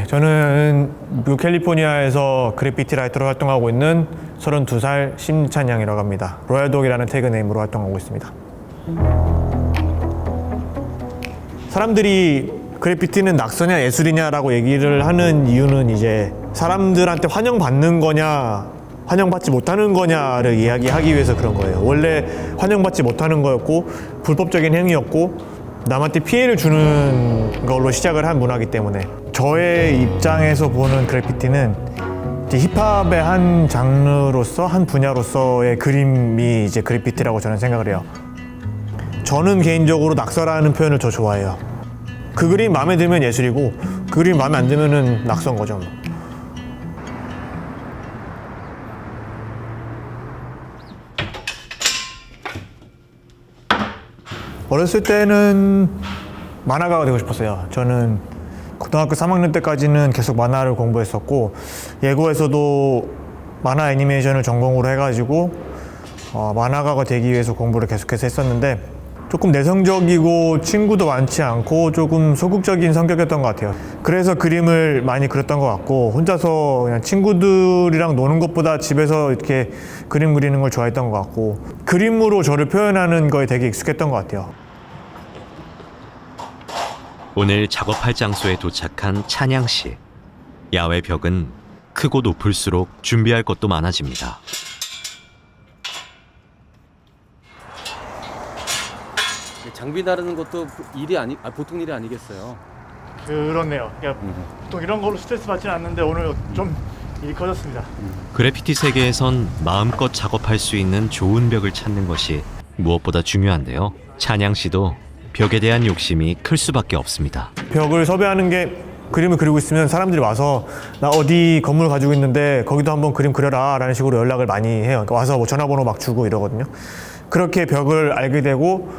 저는 캘리포니아에서 그래피티 라이터로 활동하고 있는 32살 심찬양이라고 합니다. 로얄독이라는 태그네임으로 활동하고 있습니다. 사람들이 그래피티는 낙서냐 예술이냐라고 얘기를 하는 이유는 이제 사람들한테 환영받는 거냐 환영받지 못하는 거냐를 이야기하기 위해서 그런 거예요. 원래 환영받지 못하는 거였고 불법적인 행위였고 남한테 피해를 주는 걸로 시작을 한 문화이기 때문에 저의 입장에서 보는 그래피티는 이제 힙합의 한 장르로서 한 분야로서의 그림이 이제 그래피티라고 저는 생각을 해요. 저는 개인적으로 낙서라는 표현을 더 좋아해요. 그 그림 마음에 들면 예술이고 그 그림 마음에 안 들면은 낙서인 거죠. 어렸을 때는 만화가가 되고 싶었어요. 저는 고등학교 3학년 때까지는 계속 만화를 공부했었고 예고에서도 만화 애니메이션을 전공으로 해가지고 만화가가 되기 위해서 공부를 계속해서 했었는데 조금 내성적이고 친구도 많지 않고 조금 소극적인 성격이었던 것 같아요. 그래서 그림을 많이 그렸던 것 같고 혼자서 그냥 친구들이랑 노는 것보다 집에서 이렇게 그림 그리는 걸 좋아했던 것 같고 그림으로 저를 표현하는 거에 되게 익숙했던 것 같아요. 오늘 작업할 장소에 도착한 찬양 씨. 야외 벽은 크고 높을수록 준비할 것도 많아집니다. 장비 다루는 것도 보통 일이 아니겠어요. 그렇네요. 보통 이런 걸로 스트레스 받지는 않는데 오늘 좀 일이 커졌습니다. 그래피티 세계에선 마음껏 작업할 수 있는 좋은 벽을 찾는 것이 무엇보다 중요한데요. 찬양 씨도 벽에 대한 욕심이 클 수밖에 없습니다. 벽을 섭외하는 게 그림을 그리고 있으면 사람들이 와서 나 어디 건물 가지고 있는데 거기도 한번 그림 그려라 라는 식으로 연락을 많이 해요. 와서 뭐 전화번호 막 주고 이러거든요. 그렇게 벽을 알게 되고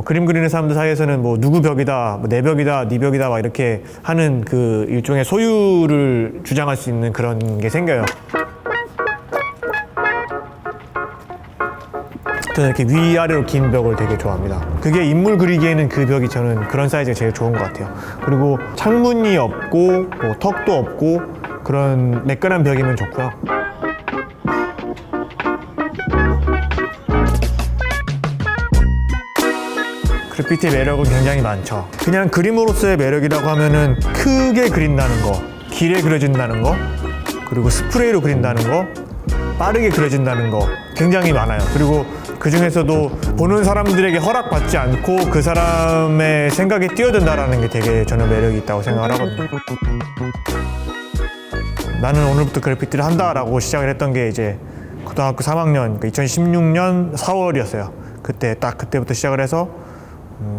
그림 그리는 사람들 사이에서는 뭐 누구 벽이다, 내 벽이다, 네 벽이다 막 이렇게 하는 그 일종의 소유를 주장할 수 있는 그런 게 생겨요. 저는 이렇게 위아래로 긴 벽을 되게 좋아합니다. 그게 인물 그리기에는 그 벽이 저는 그런 사이즈가 제일 좋은 것 같아요. 그리고 창문이 없고 뭐 턱도 없고 그런 매끈한 벽이면 좋고요. 그래피티의 매력은 굉장히 많죠. 그냥 그림으로서의 매력이라고 하면은 크게 그린다는 거, 길게 그려진다는 거, 그리고 스프레이로 그린다는 거, 빠르게 그려진다는 거 굉장히 많아요. 그리고 그 중에서도 보는 사람들에게 허락받지 않고 그 사람의 생각에 뛰어든다는 게 되게 저는 매력이 있다고 생각을 하거든요. 나는 오늘부터 그래피티를 한다라고 시작을 했던 게 이제 고등학교 3학년, 2016년 4월이었어요. 그때부터 시작을 해서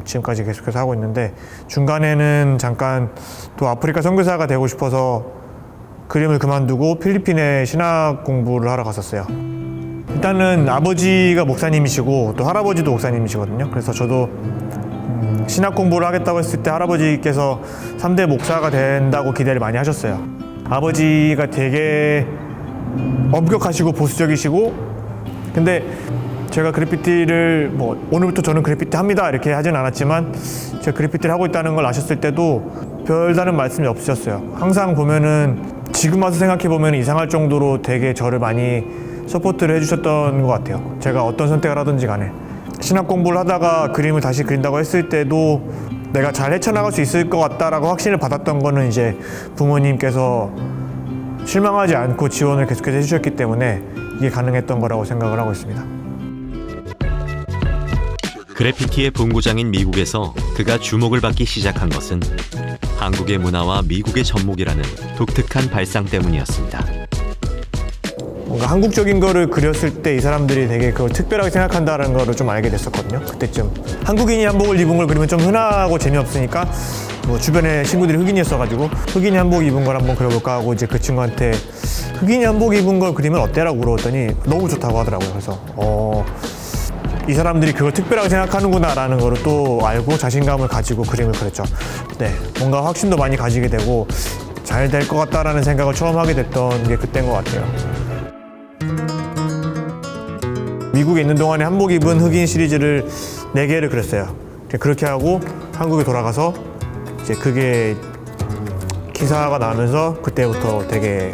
지금까지 계속해서 하고 있는데 중간에는 잠깐 또 아프리카 선교사가 되고 싶어서 그림을 그만두고 필리핀에 신학 공부를 하러 갔었어요. 일단은 아버지가 목사님이시고 또 할아버지도 목사님이시거든요. 그래서 저도 신학 공부를 하겠다고 했을 때 할아버지께서 3대 목사가 된다고 기대를 많이 하셨어요. 아버지가 되게 엄격하시고 보수적이시고 근데 제가 그래피티를 오늘부터 저는 그래피티 합니다 이렇게 하진 않았지만 제가 그래피티를 하고 있다는 걸 아셨을 때도 별다른 말씀이 없으셨어요. 항상 보면은 지금 와서 생각해 보면 이상할 정도로 되게 저를 많이 서포트를 해주셨던 것 같아요. 제가 어떤 선택을 하든지 간에 신학 공부를 하다가 그림을 다시 그린다고 했을 때도 내가 잘 헤쳐나갈 수 있을 것 같다라고 확신을 받았던 거는 이제 부모님께서 실망하지 않고 지원을 계속해서 해주셨기 때문에 이게 가능했던 거라고 생각을 하고 있습니다. 그래피티의 본고장인 미국에서 그가 주목을 받기 시작한 것은 한국의 문화와 미국의 접목이라는 독특한 발상 때문이었습니다. 뭔가 한국적인 거를 그렸을 때 이 사람들이 되게 그걸 특별하게 생각한다는 거를 좀 알게 됐었거든요. 그때쯤 한국인이 한복을 입은 걸 그리면 좀 흔하고 재미없으니까 주변에 친구들이 흑인이었어가지고 흑인이 한복 입은 걸 한번 그려볼까 하고 이제 그 친구한테 흑인이 한복 입은 걸 그리면 어때라고 물어봤더니 너무 좋다고 하더라고요. 그래서 이 사람들이 그걸 특별하게 생각하는구나 라는 거를 또 알고 자신감을 가지고 그림을 그렸죠. 네, 뭔가 확신도 많이 가지게 되고 잘 될 것 같다라는 생각을 처음 하게 됐던 게 그때인 것 같아요. 미국에 있는 동안에 한복 입은 흑인 시리즈를 4개를 그렸어요. 그렇게 하고 한국에 돌아가서 이제 그게 기사가 나면서 그때부터 되게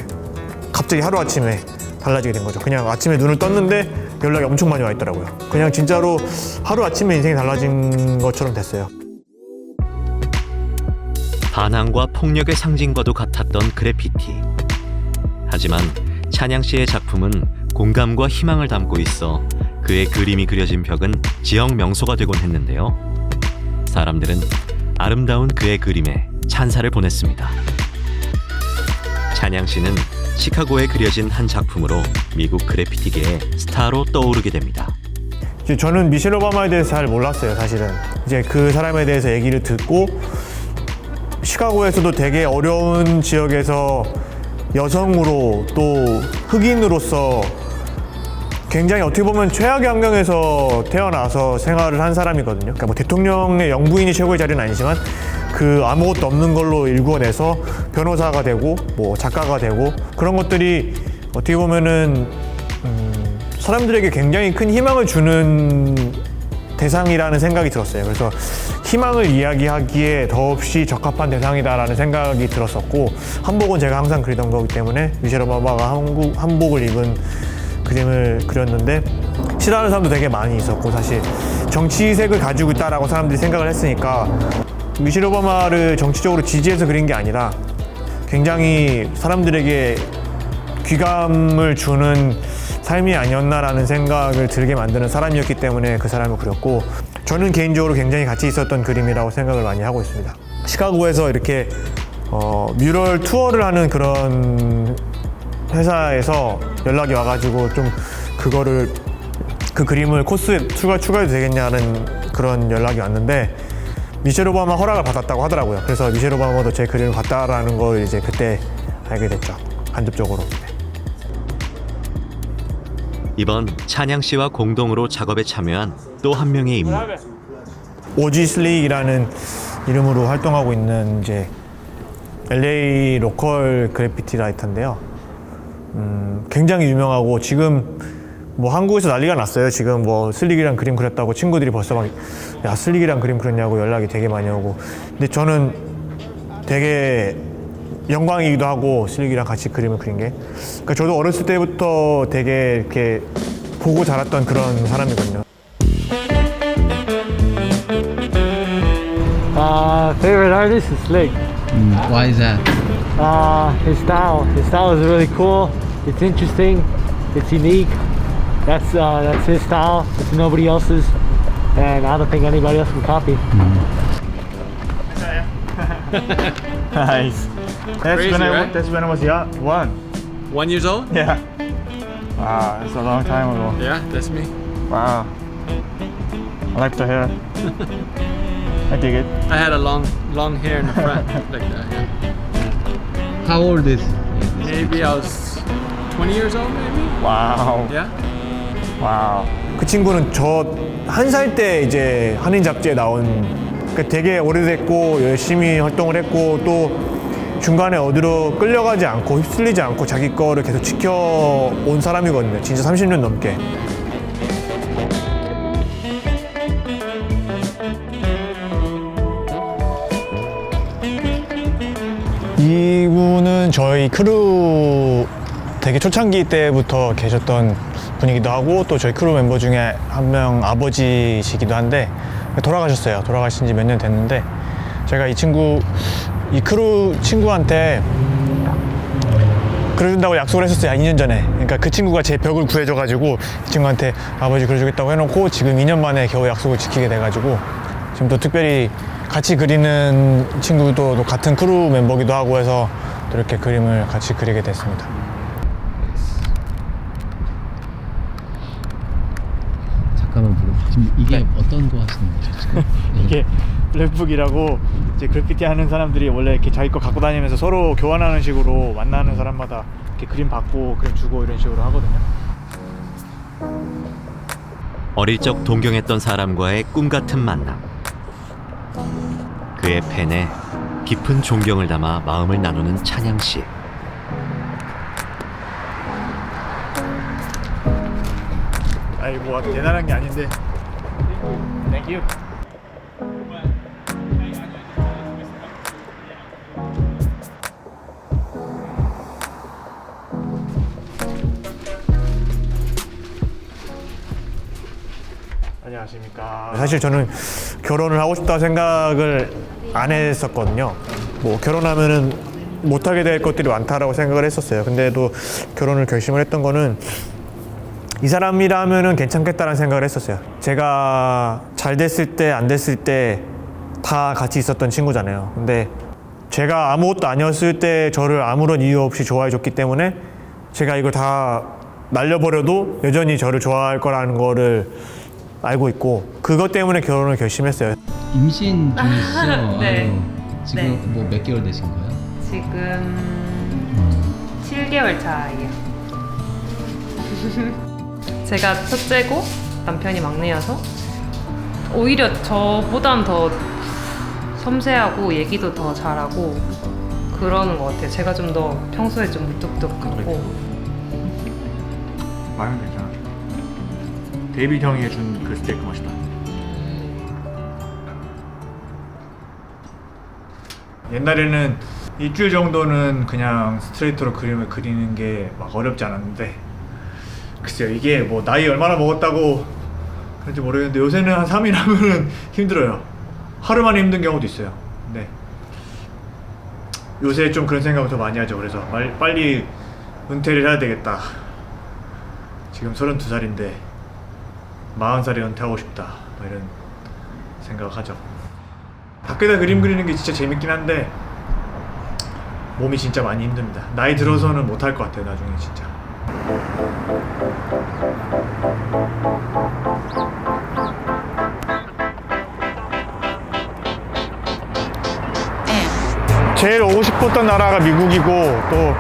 갑자기 하루아침에 달라지게 된 거죠. 그냥 아침에 눈을 떴는데 연락이 엄청 많이 와 있더라고요. 그냥 진짜로 하루아침에 인생이 달라진 것처럼 됐어요. 반항과 폭력의 상징과도 같았던 그래피티. 하지만 찬양 씨의 작품은 공감과 희망을 담고 있어 그의 그림이 그려진 벽은 지역 명소가 되곤 했는데요. 사람들은 아름다운 그의 그림에 찬사를 보냈습니다. 찬양 씨는 시카고에 그려진 한 작품으로 미국 그래피티계의 스타로 떠오르게 됩니다. 이제 저는 미셸 오바마에 대해서 잘 몰랐어요, 사실은. 이제 그 사람에 대해서 얘기를 듣고 시카고에서도 되게 어려운 지역에서 여성으로 또 흑인으로서 굉장히 어떻게 보면 최악의 환경에서 태어나서 생활을 한 사람이거든요. 그러니까 뭐 대통령의 영부인이 최고의 자리는 아니지만 그 아무것도 없는 걸로 일궈내서 변호사가 되고 뭐 작가가 되고 그런 것들이 어떻게 보면은 사람들에게 굉장히 큰 희망을 주는 대상이라는 생각이 들었어요. 그래서 희망을 이야기하기에 더없이 적합한 대상이다라는 생각이 들었었고, 한복은 제가 항상 그리던 거기 때문에 미셸 오바마가 한복을 입은 그림을 그렸는데 싫어하는 사람도 되게 많이 있었고, 사실 정치색을 가지고 있다라고 사람들이 생각을 했으니까 미셸 오바마를 정치적으로 지지해서 그린 게 아니라 굉장히 사람들에게 귀감을 주는 삶이 아니었나라는 생각을 들게 만드는 사람이었기 때문에 그 사람을 그렸고, 저는 개인적으로 굉장히 가치 있었던 그림이라고 생각을 많이 하고 있습니다. 시카고에서 이렇게 뮤럴 투어를 하는 그런 회사에서 연락이 와가지고 좀 그 그림을 코스에 추가해도 되겠냐는 그런 연락이 왔는데, 미셸 오바마 허락을 받았다고 하더라고요. 그래서 미셸 오바마도 제 그림을 봤다라는 걸 이제 그때 알게 됐죠, 간접적으로. 이번 찬양 씨와 공동으로 작업에 참여한 또 한 명의 인물. 오지 슬릭이라는 이름으로 활동하고 있는 이제 LA 로컬 그래피티 라이터인데요. 굉장히 유명하고 지금 뭐 한국에서 난리가 났어요. 지금 뭐 슬릭이랑 그림 그렸다고 친구들이 벌써 막 야 슬릭이랑 그림 그렸냐고 연락이 되게 많이 오고. 근데 저는 되게 영광이기도 하고 슬릭이랑 같이 그림을 그린 게. 그러니까 저도 어렸을 때부터 되게 이렇게 보고 자랐던 그런 사람이거든요. Favorite artist is Slick. Why is that? His style is really cool. It's interesting. It's unique. That's his style. It's nobody else's, and I don't think anybody else can copy. Nice. Crazy, right? That's when I was young. 1 years old? Yeah. Wow, that's a long time ago. Yeah, that's me. Wow. I like the hair. I dig it. I had a long hair in the front like that. Yeah. How old is? Maybe I was 20 years old, maybe. 와우. Yeah. 와우. 그 친구는 저 한 살 때 이제 한인 잡지에 나온, 그러니까 되게 오래됐고 열심히 활동을 했고 또 중간에 어디로 끌려가지 않고 휩쓸리지 않고 자기 거를 계속 지켜온 사람이거든요. 진짜 30년 넘게. 이분은 저희 크루 되게 초창기 때부터 계셨던 분이기도 하고 또 저희 크루 멤버 중에 한 명 아버지시기도 한데 돌아가셨어요. 돌아가신 지 몇 년 됐는데 제가 이 크루 친구한테 그려준다고 약속을 했었어요. 2년 전에. 그러니까 그 친구가 제 벽을 구해줘가지고 이 친구한테 아버지 그려주겠다고 해놓고 지금 2년 만에 겨우 약속을 지키게 돼가지고 지금 또 특별히 같이 그리는 친구도 같은 크루 멤버기도 하고 해서 또 이렇게 그림을 같이 그리게 됐습니다. 잠깐만 물어. 지금 이게 어떤 거 하시는 거죠 지금? 이게 블랙북이라고 이제 그래피티 하는 사람들이 원래 이렇게 자기 거 갖고 다니면서 서로 교환하는 식으로 만나는 사람마다 이렇게 그림 받고 그림 주고 이런 식으로 하거든요. 어릴 적 동경했던 사람과의 꿈 같은 만남. 그의 펜에 깊은 존경을 담아 마음을 나누는 찬양 씨. 아이 뭐 대단한 게 아닌데. Thank you. 안녕하십니까. 사실 저는 결혼을 하고 싶다 생각을 안 했었거든요. 뭐 결혼하면은 못하게 될 것들이 많다라고 생각을 했었어요. 근데도 결혼을 결심을 했던 거는 이 사람이라면은 괜찮겠다라는 생각을 했었어요. 제가 잘 됐을 때 안 됐을 때 다 같이 있었던 친구잖아요. 근데 제가 아무것도 아니었을 때 저를 아무런 이유 없이 좋아해 줬기 때문에 제가 이걸 다 날려버려도 여전히 저를 좋아할 거라는 거를 알고 있고 그것 때문에 결혼을 결심했어요. 임신 중이시죠? 네. 아유, 지금 네. 뭐 몇 개월 되신 거예요? 지금 7개월 차예요. 제가 첫째고 남편이 막내여서 오히려 저보단 더 섬세하고 얘기도 더 잘하고 그러는 것 같아요. 제가 좀 더 평소에 좀 무뚝뚝하고. 마음에 들잖아. 데이비드 형이 해준 그 스테이크 맛있다. 옛날에는 일주일 정도는 그냥 스트레이트로 그림을 그리는 게 막 어렵지 않았는데 글쎄요 이게 뭐 나이 얼마나 먹었다고 그런지 모르겠는데 요새는 한 3일 하면은 힘들어요. 하루 만에 힘든 경우도 있어요. 근데 요새 좀 그런 생각을 더 많이 하죠. 그래서 빨리 은퇴를 해야 되겠다. 지금 32살인데 40살에 은퇴하고 싶다. 뭐 이런 생각을 하죠. 밖에다 그림 그리는 게 진짜 재밌긴 한데 몸이 진짜 많이 힘듭니다. 나이 들어서는 못할 것 같아요. 나중에 진짜. 제일 오고 싶었던 나라가 미국이고 또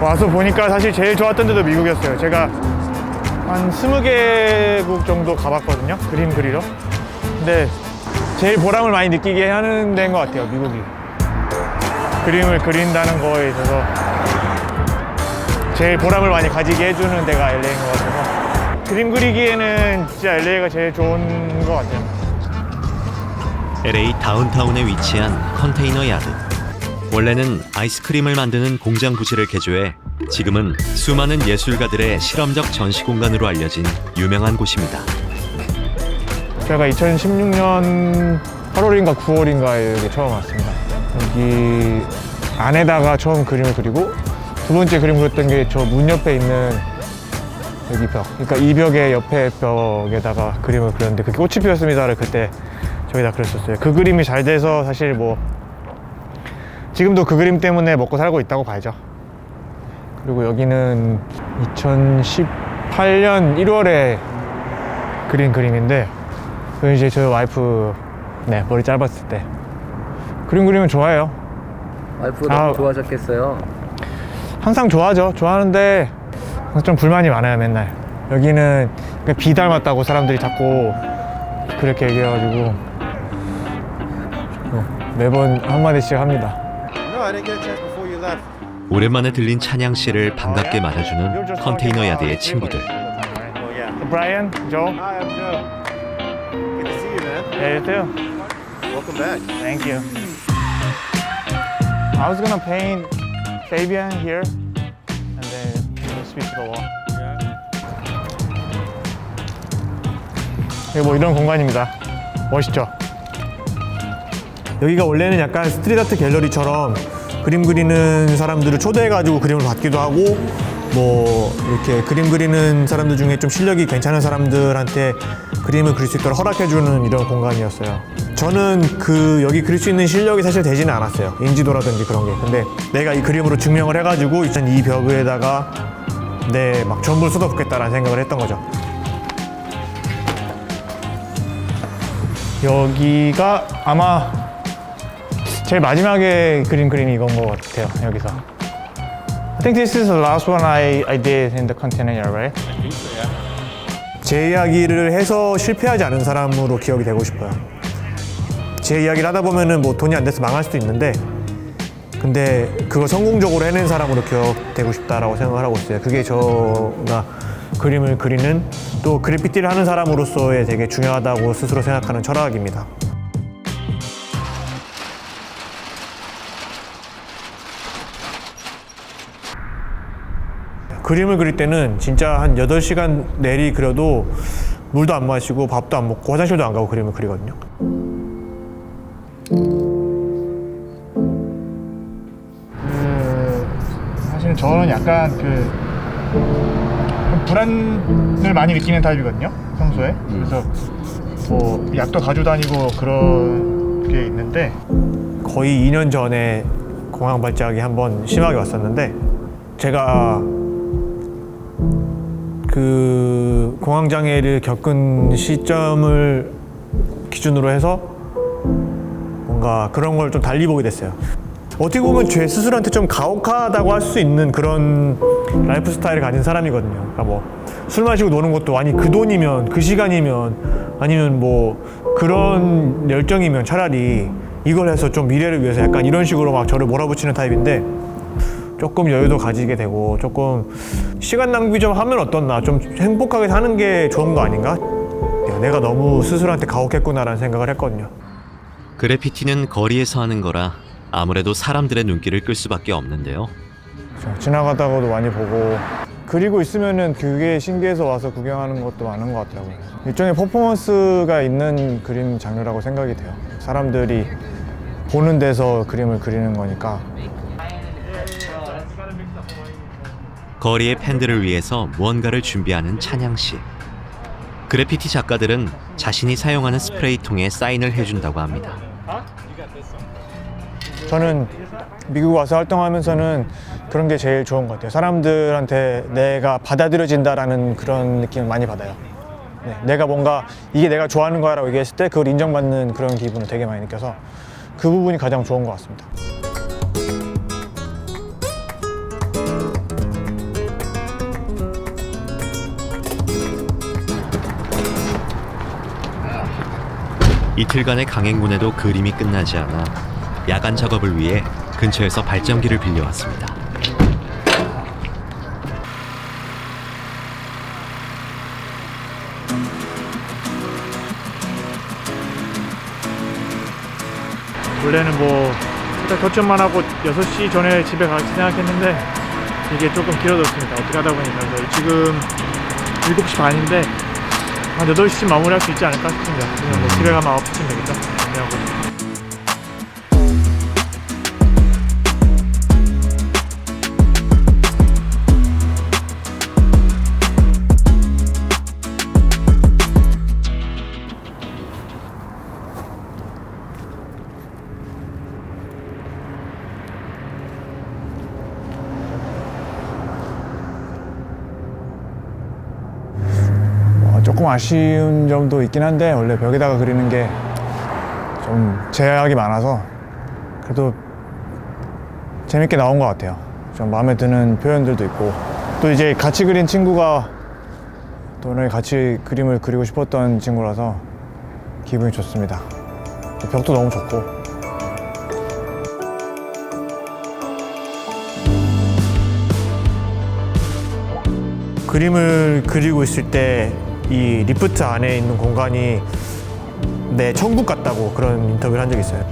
와서 보니까 사실 제일 좋았던 데도 미국이었어요. 제가 한 20개국 정도 가봤거든요. 그림 그리러. 근데 제일 보람을 많이 느끼게 하는 데인 것 같아요. 미국이. 그림을 그린다는 거에 있어서 제일 보람을 많이 가지게 해주는 데가 LA인 것 같아서 그림 그리기에는 진짜 LA가 제일 좋은 것 같아요. LA 다운타운에 위치한 컨테이너 야드. 원래는 아이스크림을 만드는 공장 부지를 개조해 지금은 수많은 예술가들의 실험적 전시 공간으로 알려진 유명한 곳입니다. 제가 2016년 8월인가 9월인가에 여기 처음 왔습니다. 여기 안에다가 처음 그림을 그리고 두 번째 그림 그렸던 게 저 문 옆에 있는 여기 벽. 그러니까 이 벽의 옆에 벽에다가 그림을 그렸는데 그게 꽃이 피었습니다를 그때 저기다 그렸었어요. 그 그림이 잘 돼서 사실 뭐 지금도 그 그림 때문에 먹고 살고 있다고 봐야죠. 그리고 여기는 2018년 1월에 그린 그림인데 그건 이제 저희 와이프 머리 짧았을 때 그림 그리면 좋아해요. 와이프가 좋아하셨겠어요? 항상 좋아하죠. 좋아하는데 항상 좀 불만이 많아요. 맨날 여기는 그냥 비 닮았다고 사람들이 자꾸 그렇게 얘기해가지고 매번 한마디씩 합니다. 오랜만에 들린 찬양 씨를 반갑게 맞아주는 컨테이너 야드의 친구들. Brian, Joe. Hi, I'm Joe. Good to see you, man. Yeah, you too. Welcome back. Thank you. I was gonna paint Fabian here, and then speak to the wall. 이게 뭐 이런 공간입니다. 멋있죠? 여기가 원래는 약간 스트릿 아트 갤러리처럼 그림 그리는 사람들을 초대해가지고 그림을 받기도 하고 뭐 이렇게 그림 그리는 사람들 중에 좀 실력이 괜찮은 사람들한테 그림을 그릴 수 있도록 허락해주는 이런 공간이었어요. 저는 여기 그릴 수 있는 실력이 사실 되지는 않았어요. 인지도라든지 그런 게. 근데 내가 이 그림으로 증명을 해가지고 이 벽에다가 막 전부를 쏟아붓겠다라는 생각을 했던 거죠. 여기가 아마 제일 마지막에 그린 그림이 이건 것 같아요. 여기서. I think this is the last one I did in the container, right? I think so, yeah. 제 이야기를 해서 실패하지 않은 사람으로 기억이 되고 싶어요. 제 이야기를 하다 보면은 뭐 돈이 안 돼서 망할 수도 있는데, 근데 그걸 성공적으로 해낸 사람으로 기억되고 싶다라고 생각을 하고 있어요. 그게 저가 그림을 그리는 또 그래피티를 하는 사람으로서의 되게 중요하다고 스스로 생각하는 철학입니다. 그림을 그릴 때는 진짜 한 8시간 내리 그려도 물도 안 마시고 밥도 안 먹고 화장실도 안 가고 그림을 그리거든요. 사실 저는 약간 불안을 많이 느끼는 타입이거든요, 평소에. 그래서 뭐 약도 가지고 다니고 그런 게 있는데 거의 2년 전에 공황 발작이 한번 심하게 왔었는데 제가 그 공황 장애를 겪은 시점을 기준으로 해서 뭔가 그런 걸 좀 달리 보게 됐어요. 어떻게 보면 제 스스로한테 좀 가혹하다고 할 수 있는 그런 라이프 스타일을 가진 사람이거든요. 그러니까 뭐 술 마시고 노는 것도 아니 그 돈이면 그 시간이면 아니면 뭐 그런 열정이면 차라리 이걸 해서 좀 미래를 위해서 약간 이런 식으로 막 저를 몰아붙이는 타입인데 조금 여유도 가지게 되고 조금 시간 낭비 좀 하면 어떻나, 좀 행복하게 사는 게 좋은 거 아닌가? 내가 너무 스스로한테 가혹했구나라는 생각을 했거든요. 그래피티는 거리에서 하는 거라 아무래도 사람들의 눈길을 끌 수밖에 없는데요. 지나가다가도 많이 보고 그리고 있으면은 그게 신기해서 와서 구경하는 것도 많은 것 같더라고요. 일종의 퍼포먼스가 있는 그림 장르라고 생각이 돼요. 사람들이 보는 데서 그림을 그리는 거니까. 거리의 팬들을 위해서 무언가를 준비하는 찬양 씨. 그래피티 작가들은 자신이 사용하는 스프레이통에 사인을 해준다고 합니다. 저는 미국 와서 활동하면서는 그런 게 제일 좋은 것 같아요. 사람들한테 내가 받아들여진다라는 그런 느낌을 많이 받아요. 네, 내가 뭔가 이게 내가 좋아하는 거야라고 얘기했을 때 그걸 인정받는 그런 기분을 되게 많이 느껴서 그 부분이 가장 좋은 것 같습니다. 이틀간의 강행군에도 그림이 끝나지 않아 야간 작업을 위해 근처에서 발전기를 빌려왔습니다. 원래는 뭐 살짝 덧점만 하고 6시 전에 집에 가기 생각했는데 이게 조금 길어졌습니다. 어떻게 하다 보니까. 그래서 지금 7시 반인데 한 8시쯤 마무리할 수 있지 않을까 싶습니다. 그냥 뭐 집에 가면 9시쯤 되겠죠. 정리하고. 조금 아쉬운 점도 있긴 한데 원래 벽에다가 그리는 게 좀 제약이 많아서 그래도 재밌게 나온 것 같아요. 좀 마음에 드는 표현들도 있고 또 이제 같이 그린 친구가 또 오늘 같이 그림을 그리고 싶었던 친구라서 기분이 좋습니다. 벽도 너무 좋고. 그림을 그리고 있을 때 이 리프트 안에 있는 공간이 내 천국 같다고 그런 인터뷰를 한 적이 있어요.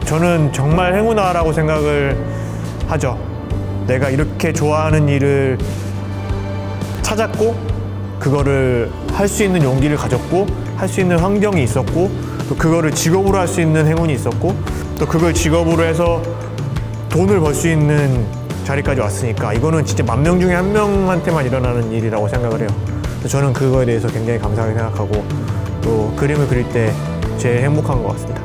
저는 정말 행운아라고 생각을 하죠. 내가 이렇게 좋아하는 일을 찾았고 그거를 할 수 있는 용기를 가졌고 할 수 있는 환경이 있었고 또 그거를 직업으로 할 수 있는 행운이 있었고 또 그걸 직업으로 해서 돈을 벌 수 있는 자리까지 왔으니까 이거는 진짜 10,000명 중에 1명한테만 일어나는 일이라고 생각을 해요. 저는 그거에 대해서 굉장히 감사하게 생각하고 또 그림을 그릴 때 제일 행복한 것 같습니다.